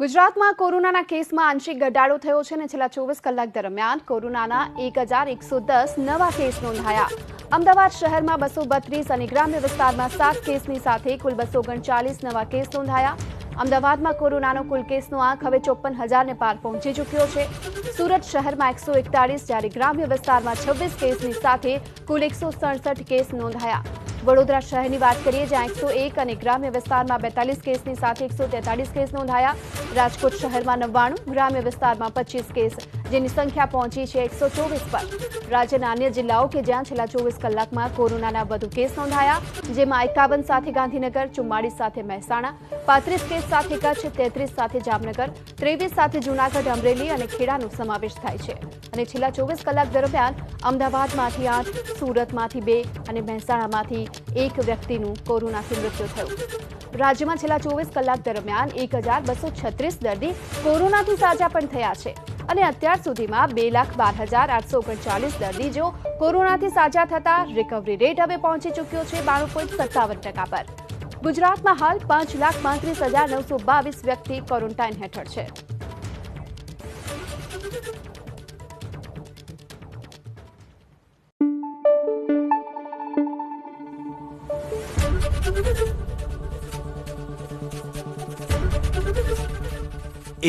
ગુજરાતમાં કોરોનાના કેસમાં આંશિક ઘટાડો થયો છે અને છેલ્લા 24 કલાક દરમિયાન કોરોનાના 1110 નવા કેસ નોંધાયા। અમદાવાદ શહેરમાં 232 અને ગ્રામ્ય વિસ્તારમાં 7 કેસની સાથે કુલ 239 નવા કેસ નોંધાયા। અમદાવાદમાં કોરોનાનો કુલ કેસનો આંક હવે 54,000ને પાર પહોંચી ચૂક્યો છે। સુરત શહેરમાં 141 જ્યારે ગ્રામ્ય વિસ્તારમાં 26 કેસની સાથે કુલ 167 કેસ નોંધાયા। વડોદરા શહેરની વાત કરીએ જ્યાં 101 અને ગ્રામ્ય વિસ્તારમાં 42 કેસની સાથે 143 કેસ નોંધાયા। રાજકોટ શહેરમાં 99, ગ્રામ્ય વિસ્તારમાં 25 કેસ, જેની સંખ્યા પહોંચી છે 124 પર। રાજ્યના અન્ય જિલ્લાઓ કે જ્યાં છેલ્લા 24 કલાકમાં કોરોનાના વધુ કેસ નોંધાયા, જેમાં 51 સાથે ગાંધીનગર, 44 સાથે મહેસાણા, 35 કેસ સાથે કચ્છ, 33 સાથે જામનગર, 23 સાથે જૂનાગઢ, અમરેલી અને ખેડાનો સમાવેશ થાય છે। અને છેલ્લા 24 કલાક દરમિયાન અમદાવાદમાંથી 8, સુરતમાંથી 2 અને મહેસાણામાંથી 1 વ્યક્તિનું કોરોનાથી મૃત્યુ થયું। રાજ્યમાં છેલ્લા 24 કલાક દરમિયાન 1,236 દર્દી કોરોનાથી સાજા પણ થયા છે અને અત્યાર સુધીમાં 2,12,839 દર્દી જો કોરોનાથી સાજા થતા રિકવરી રેટ હવે પહોંચી ચૂક્યો છે 92.57% પર। ગુજરાતમાં હાલ 5,35,922 વ્યક્તિ ક્વોરન્ટાઇન હેઠળ છે।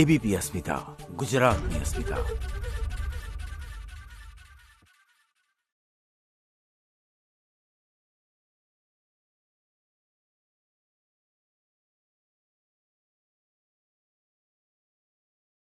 एबीपी अस्मिता, गुजरातनी अस्मिता।